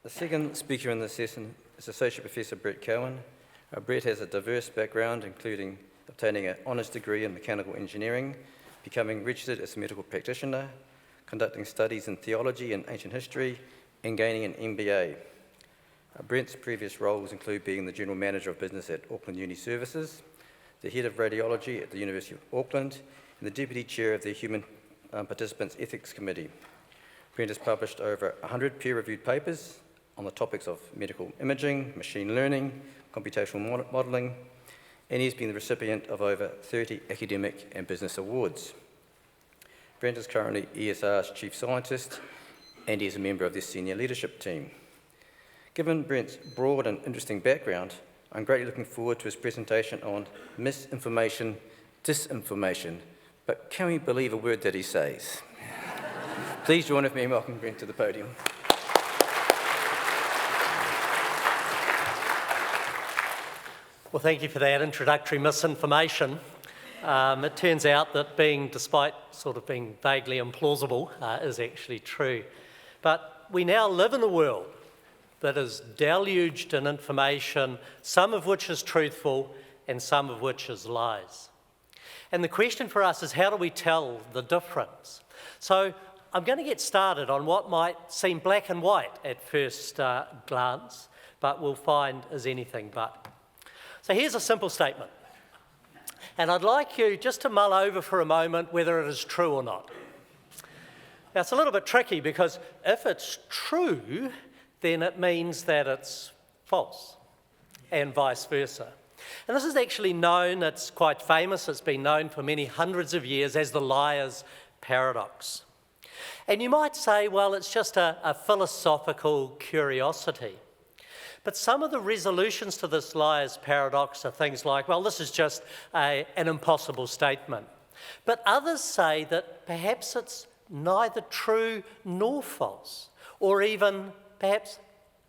The second speaker in this session is Associate Professor Brett Cowan. Brett has a diverse background, including obtaining an honours degree in mechanical engineering, becoming registered as a medical practitioner, conducting studies in theology and ancient history, and gaining an MBA. Brett's previous roles include being the General Manager of Business at Auckland Uni Services, the Head of Radiology at the University of Auckland, and the Deputy Chair of the Human Participants Ethics Committee. Brett has published over 100 peer-reviewed papers on the topics of medical imaging, machine learning, computational modelling, and he's been the recipient of over 30 academic and business awards. Brett is currently ESR's Chief Scientist, and he is a member of this senior leadership team. Given Brett's broad and interesting background, I'm greatly looking forward to his presentation on misinformation, disinformation, but can we believe a word that he says? Please join with me in welcoming Brett to the podium. Well, thank you for that introductory misinformation. It turns out that despite sort of being vaguely implausible, is actually true. But we now live in a world that is deluged in information, some of which is truthful and some of which is lies. And the question for us is, how do we tell the difference? So I'm going to get started on what might seem black and white at first glance, but we'll find is anything but. So here's a simple statement, and I'd like you just to mull over for a moment whether it is true or not. Now, it's a little bit tricky because if it's true, then it means that it's false, and vice versa. And this is actually known, it's quite famous, it's been known for many hundreds of years as the liar's paradox. And you might say, well, it's just a philosophical curiosity. But some of the resolutions to this liar's paradox are things like, well, this is just an impossible statement. But others say that perhaps it's neither true nor false, or even perhaps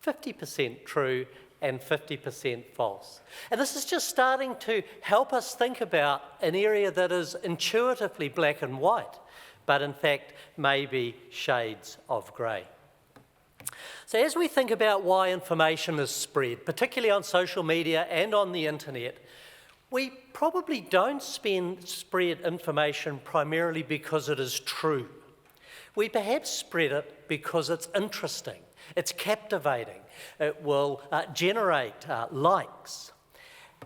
50% true and 50% false. And this is just starting to help us think about an area that is intuitively black and white, but in fact may be shades of grey. So as we think about why information is spread, particularly on social media and on the internet, we probably don't spread information primarily because it is true. We perhaps spread it because it's interesting, it's captivating, it will generate likes.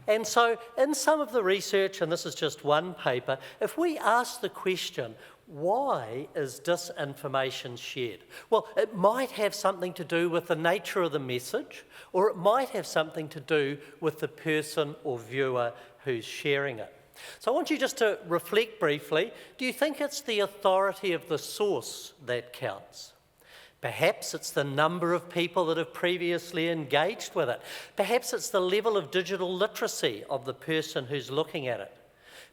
And so in some of the research, and this is just one paper, if we ask the question, why is disinformation shared? Well, it might have something to do with the nature of the message, or it might have something to do with the person or viewer who's sharing it. So I want you just to reflect briefly. Do you think it's the authority of the source that counts? Perhaps it's the number of people that have previously engaged with it. Perhaps it's the level of digital literacy of the person who's looking at it.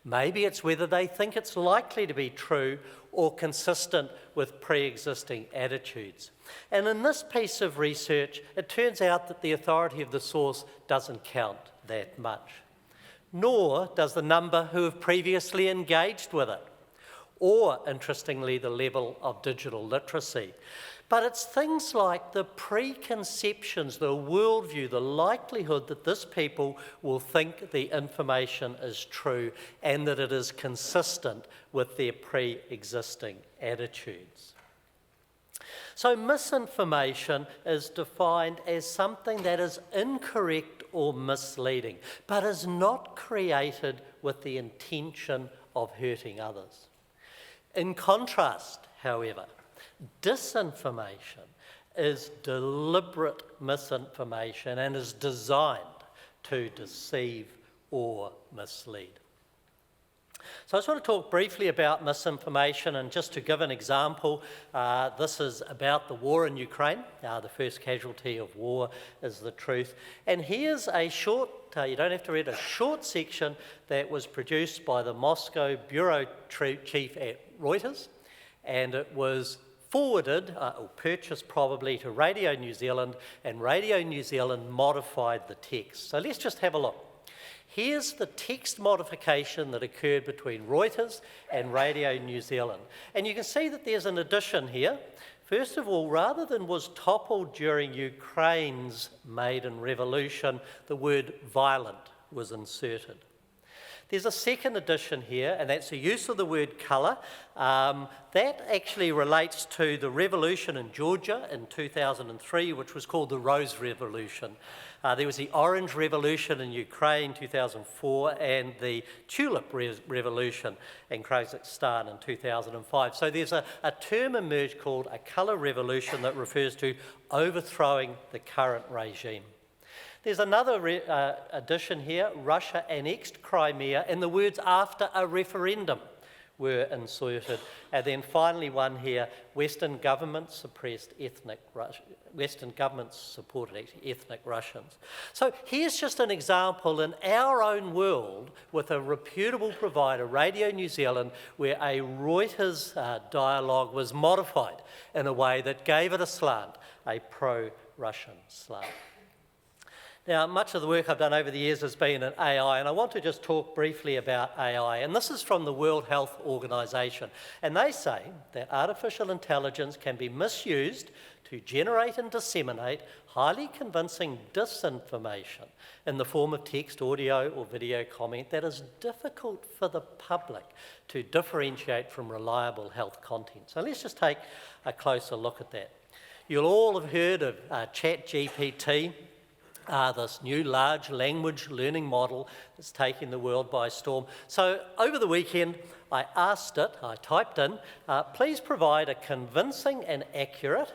Maybe it's whether they think it's likely to be true or consistent with pre-existing attitudes. And in this piece of research, it turns out that the authority of the source doesn't count that much, nor does the number who have previously engaged with it, or, interestingly, the level of digital literacy. But it's things like the preconceptions, the worldview, the likelihood that this people will think the information is true and that it is consistent with their pre-existing attitudes. So misinformation is defined as something that is incorrect or misleading, but is not created with the intention of hurting others. In contrast, however, disinformation is deliberate misinformation and is designed to deceive or mislead. So I just want to talk briefly about misinformation, and just to give an example, this is about the war in Ukraine. The first casualty of war is the truth. And here's a short, you don't have to read, a short section that was produced by the Moscow bureau chief at Reuters, and it was forwarded, or purchased probably, to Radio New Zealand, and Radio New Zealand modified the text. So let's just have a look. Here's the text modification that occurred between Reuters and Radio New Zealand. And you can see that there's an addition here. First of all, rather than was toppled during Ukraine's maiden revolution, the word violent was inserted. There's a second addition here, and that's the use of the word colour. That actually relates to the revolution in Georgia in 2003, which was called the Rose Revolution. There was the Orange Revolution in Ukraine 2004 and the Tulip Revolution in Kazakhstan in 2005. So there's a term emerged called a colour revolution that refers to overthrowing the current regime. There's another addition here. Russia annexed Crimea, and the words "after a referendum" were inserted. And then finally one here, Western governments supported ethnic Russians. So here's just an example in our own world with a reputable provider, Radio New Zealand, where a Reuters dialogue was modified in a way that gave it a slant, a pro-Russian slant. Now, much of the work I've done over the years has been in AI, and I want to just talk briefly about AI. And this is from the World Health Organization. And they say that artificial intelligence can be misused to generate and disseminate highly convincing disinformation in the form of text, audio, or video comment that is difficult for the public to differentiate from reliable health content. So let's just take a closer look at that. You'll all have heard of ChatGPT. This new large language learning model that's taking the world by storm. So over the weekend, I typed in, please provide a convincing and accurate,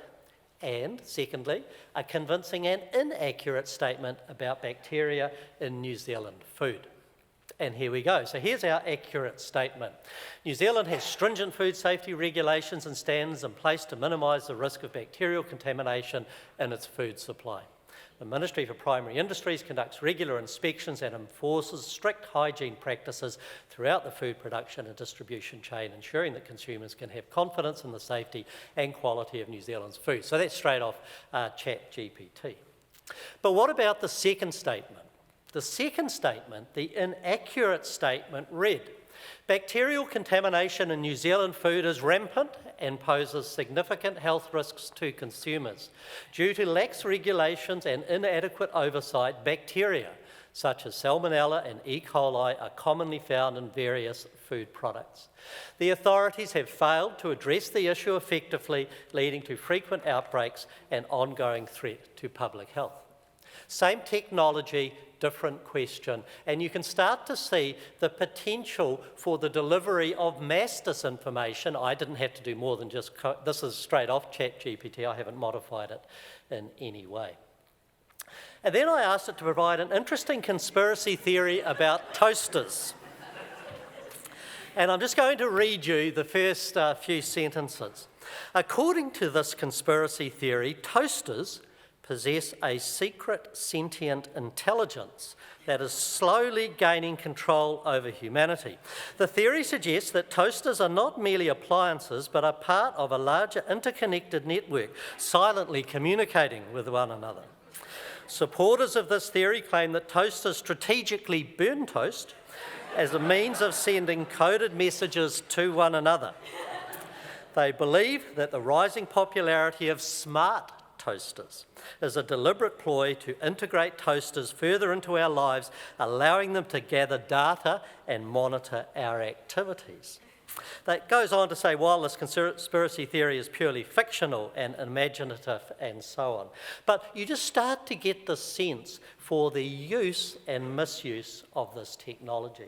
and secondly, a convincing and inaccurate statement about bacteria in New Zealand food. And here we go. So here's our accurate statement. New Zealand has stringent food safety regulations and standards in place to minimise the risk of bacterial contamination in its food supply. The Ministry for Primary Industries conducts regular inspections and enforces strict hygiene practices throughout the food production and distribution chain, ensuring that consumers can have confidence in the safety and quality of New Zealand's food. So that's straight off ChatGPT. But what about the second statement? The second statement, the inaccurate statement, read, bacterial contamination in New Zealand food is rampant and poses significant health risks to consumers. Due to lax regulations and inadequate oversight, bacteria such as Salmonella and E. coli are commonly found in various food products. The authorities have failed to address the issue effectively, leading to frequent outbreaks and ongoing threat to public health. Same technology, different question, and you can start to see the potential for the delivery of mass disinformation. I didn't have to do more than just, this is straight off ChatGPT, I haven't modified it in any way. And then I asked it to provide an interesting conspiracy theory about toasters. And I'm just going to read you the first few sentences. According to this conspiracy theory, toasters possess a secret sentient intelligence that is slowly gaining control over humanity. The theory suggests that toasters are not merely appliances, but are part of a larger interconnected network, silently communicating with one another. Supporters of this theory claim that toasters strategically burn toast as a means of sending coded messages to one another. They believe that the rising popularity of smart toasters is a deliberate ploy to integrate toasters further into our lives, allowing them to gather data and monitor our activities. That goes on to say, while this conspiracy theory is purely fictional and imaginative and so on, but you just start to get the sense for the use and misuse of this technology.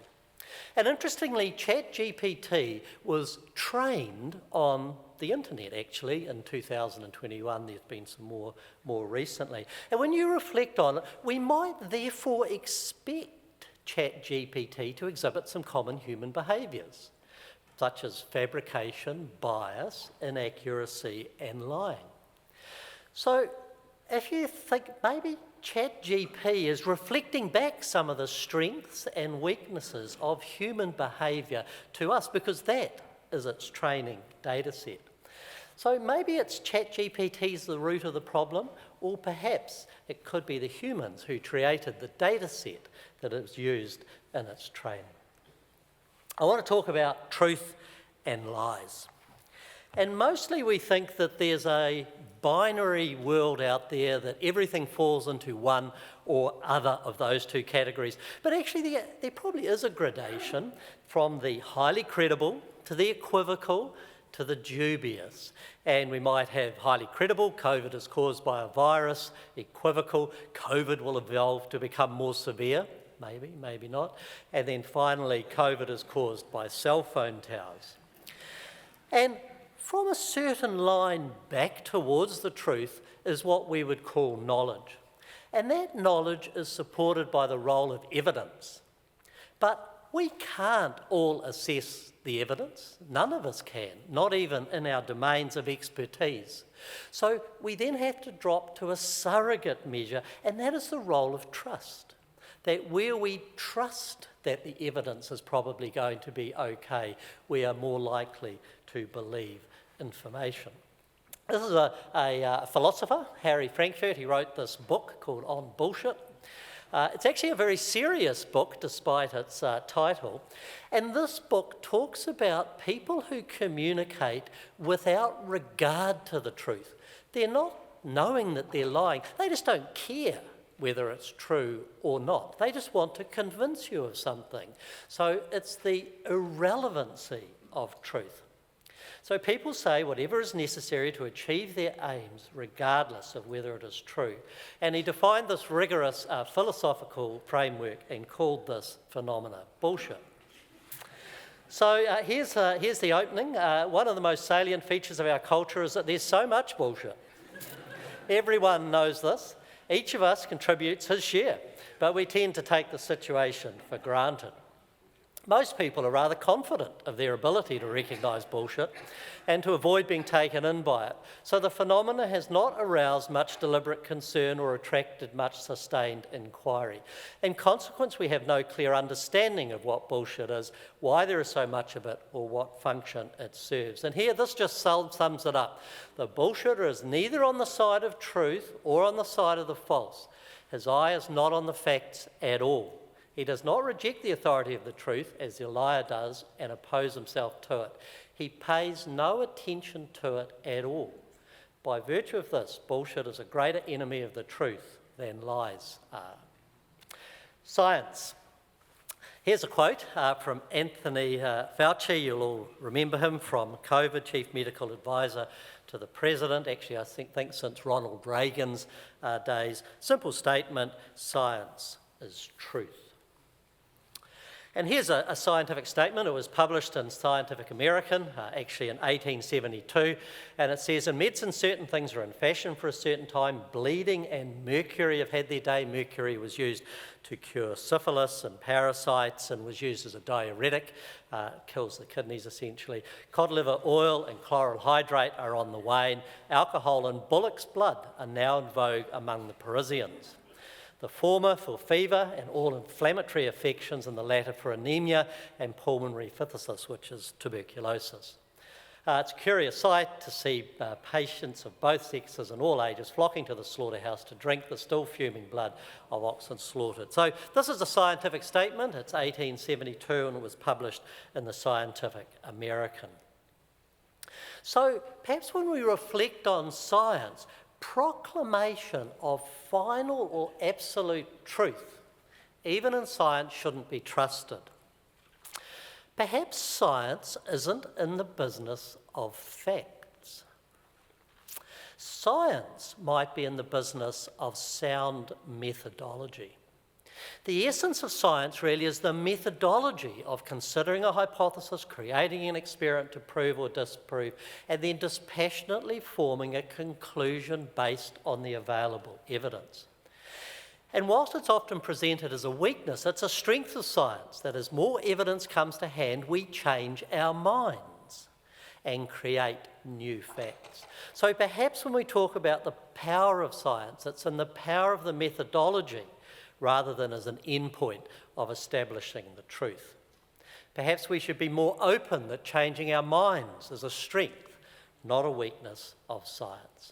And interestingly, ChatGPT was trained on the internet, actually, in 2021. There's been some more recently. And when you reflect on it, we might therefore expect ChatGPT to exhibit some common human behaviours, such as fabrication, bias, inaccuracy, and lying. So if you think maybe ChatGPT is reflecting back some of the strengths and weaknesses of human behaviour to us, because that is its training data set. So maybe it's ChatGPT's the root of the problem, or perhaps it could be the humans who created the data set that is used in its training. I want to talk about truth and lies. And mostly we think that there's a binary world out there, that everything falls into one or other of those two categories. But actually there probably is a gradation from the highly credible to the equivocal to the dubious. And we might have highly credible, COVID is caused by a virus; equivocal, COVID will evolve to become more severe, maybe, maybe not. And then finally, COVID is caused by cell phone towers. And from a certain line back towards the truth is what we would call knowledge. And that knowledge is supported by the role of evidence. But we can't all assess the evidence. None of us can, not even in our domains of expertise. So we then have to drop to a surrogate measure, and that is the role of trust. That where we trust that the evidence is probably going to be okay, we are more likely to believe information. This is a philosopher, Harry Frankfurt. He wrote this book called On Bullshit. It's actually a very serious book, despite its title. And this book talks about people who communicate without regard to the truth. They're not knowing that they're lying. They just don't care whether it's true or not. They just want to convince you of something. So it's the irrelevancy of truth. So people say whatever is necessary to achieve their aims, regardless of whether it is true. And he defined this rigorous philosophical framework and called this phenomena bullshit. So here's the opening. One of the most salient features of our culture is that there's so much bullshit. Everyone knows this. Each of us contributes his share, but we tend to take the situation for granted. Most people are rather confident of their ability to recognise bullshit and to avoid being taken in by it. So the phenomena has not aroused much deliberate concern or attracted much sustained inquiry. In consequence, we have no clear understanding of what bullshit is, why there is so much of it, or what function it serves. And here, this just sums it up. The bullshitter is neither on the side of truth or on the side of the false. His eye is not on the facts at all. He does not reject the authority of the truth, as the liar does, and oppose himself to it. He pays no attention to it at all. By virtue of this, bullshit is a greater enemy of the truth than lies are. Science. Here's a quote from Anthony Fauci. You'll all remember him from COVID, Chief Medical Advisor to the President. Actually, I think since Ronald Reagan's days. Simple statement: science is truth. And here's a scientific statement. It was published in Scientific American, actually in 1872, and it says, in medicine, certain things are in fashion for a certain time. Bleeding and mercury have had their day. Mercury was used to cure syphilis and parasites and was used as a diuretic, kills the kidneys essentially. Cod liver oil and chloral hydrate are on the wane. Alcohol and bullock's blood are now in vogue among the Parisians. The former for fever and all inflammatory affections, and the latter for anemia and pulmonary phthisis, which is tuberculosis. It's a curious sight to see patients of both sexes and all ages flocking to the slaughterhouse to drink the still fuming blood of oxen slaughtered. So this is a scientific statement. It's 1872 and it was published in the Scientific American. So perhaps when we reflect on science, proclamation of final or absolute truth, even in science, shouldn't be trusted. Perhaps science isn't in the business of facts. Science might be in the business of sound methodology. The essence of science really is the methodology of considering a hypothesis, creating an experiment to prove or disprove, and then dispassionately forming a conclusion based on the available evidence. And whilst it's often presented as a weakness, it's a strength of science that as more evidence comes to hand, we change our minds and create new facts. So perhaps when we talk about the power of science, it's in the power of the methodology rather than as an endpoint of establishing the truth. Perhaps we should be more open that changing our minds is a strength, not a weakness of science.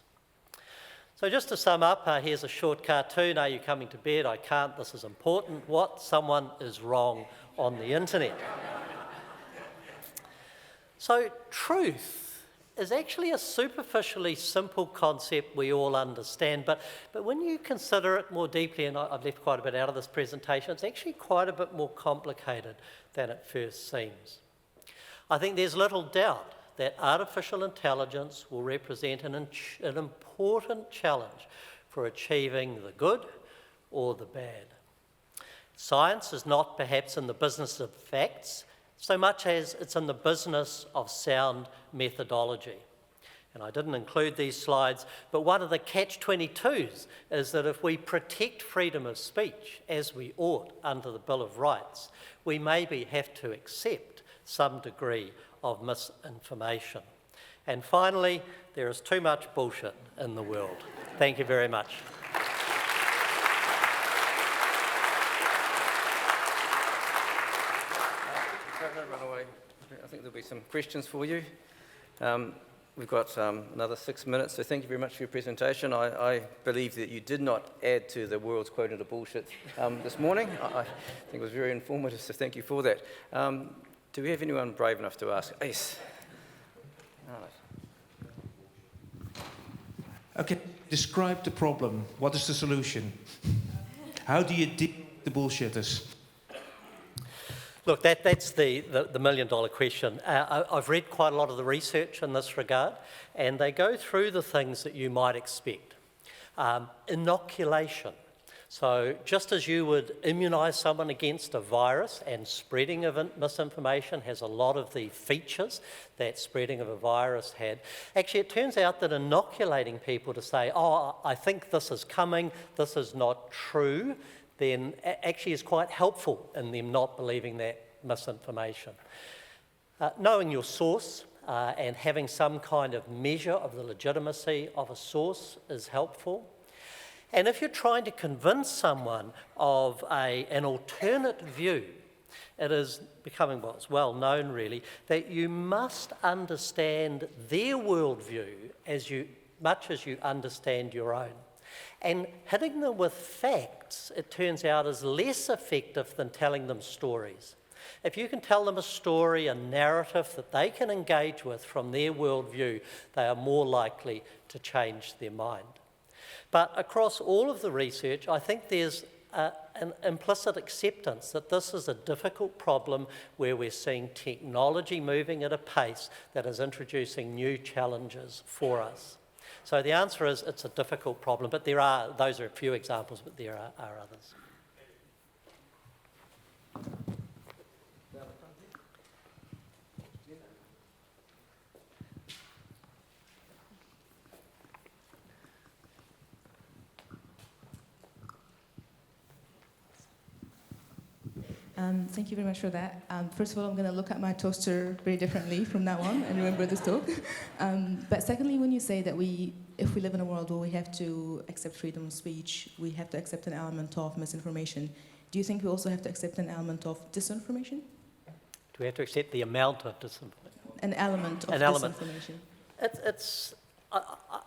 So just to sum up, here's a short cartoon. Are you coming to bed? I can't. This is important. What? Someone is wrong on the internet. So truth is actually a superficially simple concept we all understand, but when you consider it more deeply, and I've left quite a bit out of this presentation, it's actually quite a bit more complicated than it first seems. I think there's little doubt that artificial intelligence will represent an important challenge for achieving the good or the bad. Science is not perhaps in the business of facts so much as it's in the business of sound methodology. And I didn't include these slides, but one of the catch-22s is that if we protect freedom of speech, as we ought under the Bill of Rights, we maybe have to accept some degree of misinformation. And finally, there is too much bullshit in the world. Thank you very much. Don't run away. I think there'll be some questions for you. We've got another 6 minutes, so thank you very much for your presentation. I believe that you did not add to the world's quota of bullshit this morning. I think it was very informative, so thank you for that. Do we have anyone brave enough to ask? Yes. Okay, describe the problem. What is the solution? How do you deal with the bullshitters? Look, that's the million-dollar question. I've read quite a lot of the research in this regard, and they go through the things that you might expect. Inoculation. So just as you would immunise someone against a virus, and spreading of misinformation has a lot of the features that spreading of a virus had, actually it turns out that inoculating people to say, oh, I think this is coming, this is not true, then actually is quite helpful in them not believing that misinformation. Knowing your source and having some kind of measure of the legitimacy of a source is helpful. And if you're trying to convince someone of an alternate view, it is becoming, well, it's well known really, that you must understand their worldview as much as you understand your own. And hitting them with facts, it turns out, is less effective than telling them stories. If you can tell them a story, a narrative that they can engage with from their worldview, they are more likely to change their mind. But across all of the research, I think there's an implicit acceptance that this is a difficult problem where we're seeing technology moving at a pace that is introducing new challenges for us. So the answer is it's a difficult problem, but those are a few examples, but there are others. Thank you very much for that. First of all, I'm going to look at my toaster very differently from now on and remember this talk. But secondly, when you say that if we live in a world where we have to accept freedom of speech, we have to accept an element of misinformation, do you think we also have to accept an element of disinformation? Do we have to accept the amount of disinformation? An element of disinformation.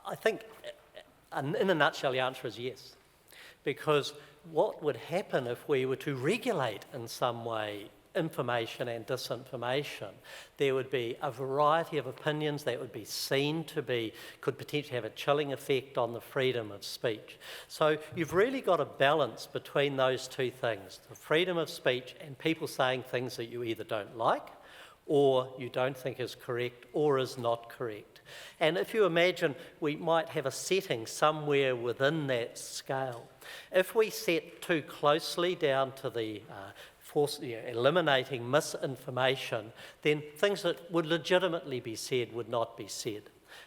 I think, in a nutshell, the answer is yes. Because what would happen if we were to regulate in some way information and disinformation? There would be a variety of opinions that would be seen to could potentially have a chilling effect on the freedom of speech. So you've really got a balance between those two things, the freedom of speech and people saying things that you either don't like or you don't think is correct or is not correct. And if you imagine, we might have a setting somewhere within that scale. If we set too closely down to the eliminating misinformation, then things that would legitimately be said would not be said.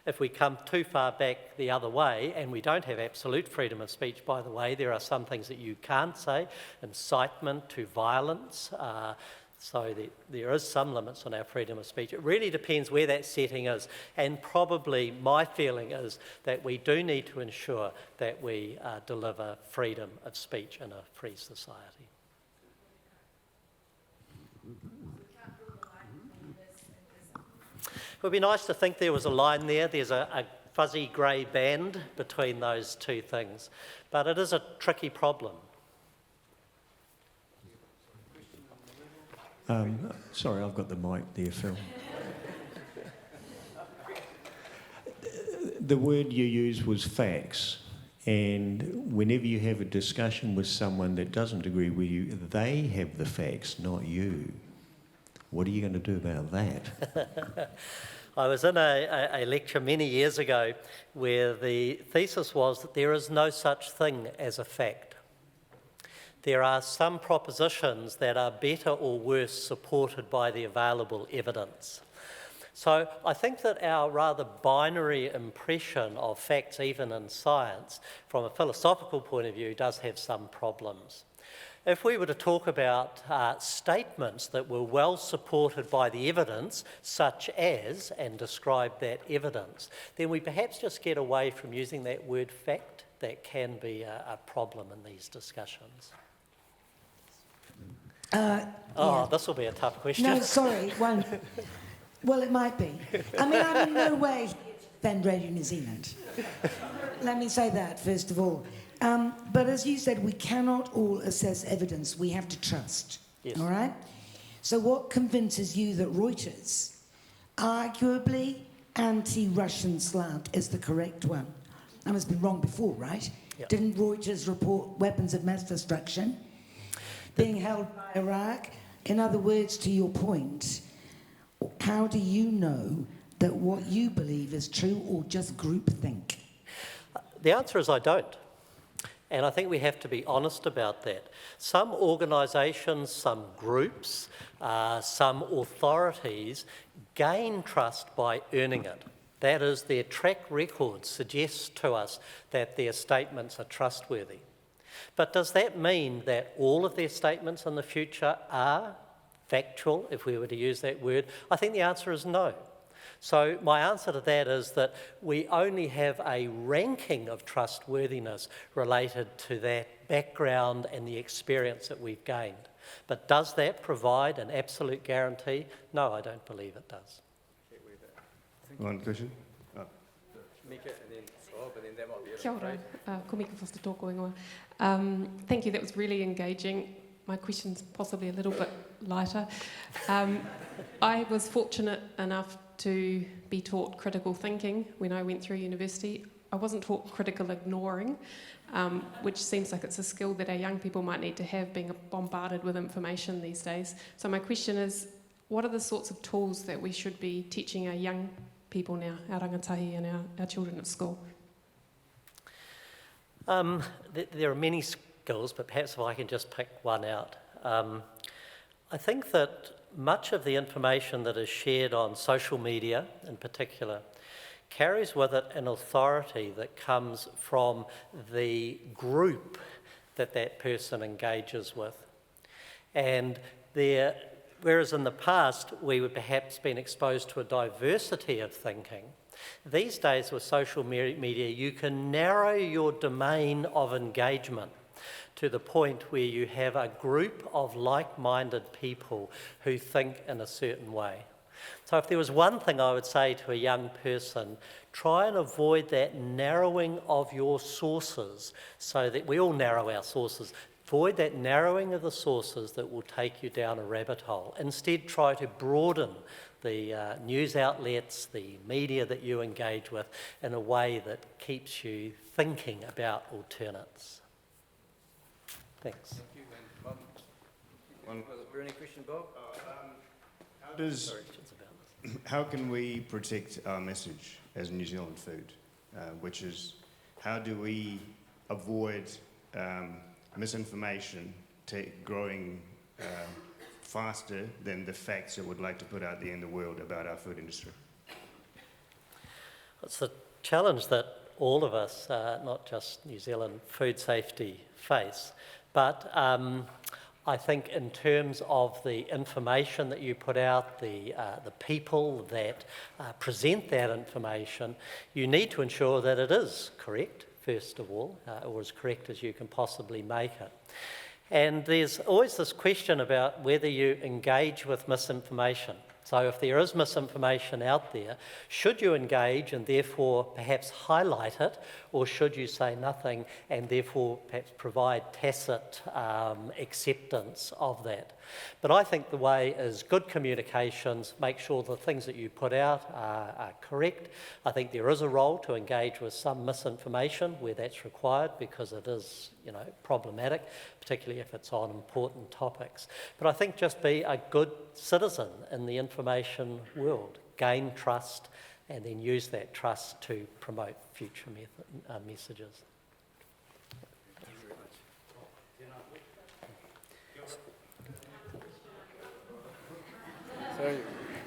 If we come too far back the other way, and we don't have absolute freedom of speech, by the way, there are some things that you can't say, incitement to violence, so there is some limits on our freedom of speech. It really depends where that setting is, and probably my feeling is that we do need to ensure that we deliver freedom of speech in a free society. It would be nice to think there was a line there. There's a fuzzy grey band between those two things, but it is a tricky problem. Sorry, I've got the mic there, Phil. the word you used was facts. And whenever you have a discussion with someone that doesn't agree with you, they have the facts, not you. What are you going to do about that? I was in a lecture many years ago where the thesis was that there is no such thing as a fact. There are some propositions that are better or worse supported by the available evidence. So I think that our rather binary impression of facts, even in science, from a philosophical point of view, does have some problems. If we were to talk about statements that were well supported by the evidence, such as, and describe that evidence, then we perhaps just get away from using that word fact. That can be a problem in these discussions. This will be a tough question. No, sorry, it won't. Well, it might be. I mean, I'm in no way here to defend Radio New Zealand. Let me say that, first of all. But as you said, we cannot all assess evidence. We have to trust. Yes. All right? So what convinces you that Reuters, arguably anti-Russian slant, is the correct one? And it's been wrong before, right? Yep. Didn't Reuters report weapons of mass destruction being held by Iraq? In other words, to your point, how do you know that what you believe is true or just groupthink? The answer is I don't. And I think we have to be honest about that. Some organisations, some groups, some authorities gain trust by earning it. That is, their track record suggests to us that their statements are trustworthy. But does that mean that all of their statements in the future are factual, if we were to use that word? I think the answer is no. So my answer to that is that we only have a ranking of trustworthiness related to that background and the experience that we've gained. But does that provide an absolute guarantee? No, I don't believe it does. One question. Mika and then Bob, and then that might be it. Kia ora, ko Mika Foster tōko ingoa. Thank you, that was really engaging. My question's possibly a little bit lighter. I was fortunate enough to be taught critical thinking when I went through university. I wasn't taught critical ignoring, which seems like it's a skill that our young people might need to have, being bombarded with information these days. So my question is, what are the sorts of tools that we should be teaching our young people now, our rangatahi and our children at school? There are many skills, but perhaps if I can just pick one out. I think that much of the information that is shared on social media in particular carries with it an authority that comes from the group that that person engages with. And whereas in the past we would perhaps been exposed to a diversity of thinking, these days with social media you can narrow your domain of engagement to the point where you have a group of like-minded people who think in a certain way. So if there was one thing I would say to a young person, try and avoid that narrowing of your sources, so that we all narrow our sources. Avoid that narrowing of the sources that will take you down a rabbit hole. Instead, try to broaden the news outlets, the media that you engage with in a way that keeps you thinking about alternates. Thanks. Thank you. And was it burning question, Bob? How can we protect our message as New Zealand food, which is how do we avoid misinformation growing faster than the facts that we'd like to put out there in the world about our food industry? It's a challenge that all of us, not just New Zealand food safety, face. But I think in terms of the information that you put out, the people that present that information, you need to ensure that it is correct, first of all, or as correct as you can possibly make it. And there's always this question about whether you engage with misinformation. So if there is misinformation out there, should you engage and therefore perhaps highlight it, or should you say nothing and therefore perhaps provide tacit acceptance of that? But I think the way is good communications, make sure the things that you put out are correct. I think there is a role to engage with some misinformation where that's required because it is, problematic, particularly if it's on important topics. But I think just be a good citizen in the information world, gain trust, and then use that trust to promote future messages.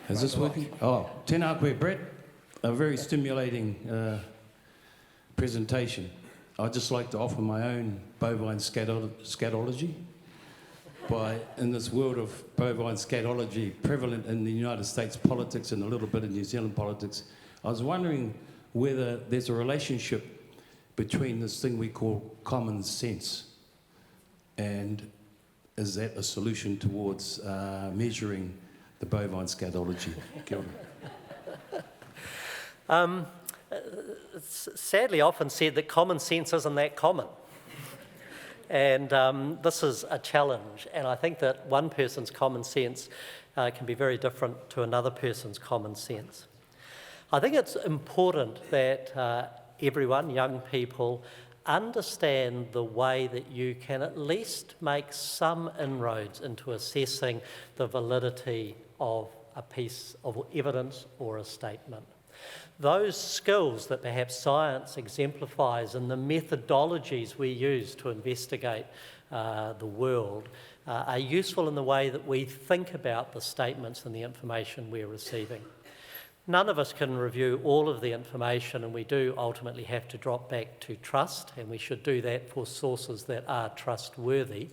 Is this working? Oh, tēnā koe, Brett. A very stimulating presentation. I'd just like to offer my own bovine scatology. In this world of bovine scatology prevalent in the United States politics and a little bit in New Zealand politics, I was wondering whether there's a relationship between this thing we call common sense and is that a solution towards measuring the bovine scatology? Kia ora. It's sadly often said that common sense isn't that common. And this is a challenge. And I think that one person's common sense can be very different to another person's common sense. I think it's important that everyone, young people, understand the way that you can at least make some inroads into assessing the validity of a piece of evidence or a statement. Those skills that perhaps science exemplifies and the methodologies we use to investigate the world are useful in the way that we think about the statements and the information we're receiving. None of us can review all of the information, and we do ultimately have to drop back to trust, and we should do that for sources that are trustworthy.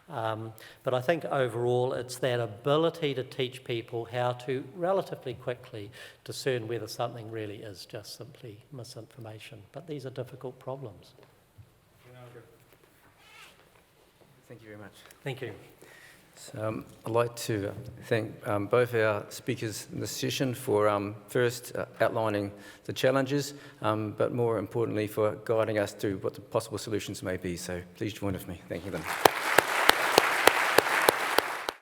But I think overall it's that ability to teach people how to relatively quickly discern whether something really is just simply misinformation. But these are difficult problems. Thank you very much. Thank you. So, I'd like to thank both our speakers in this session for first outlining the challenges, but more importantly for guiding us through what the possible solutions may be. So please join with me thanking them.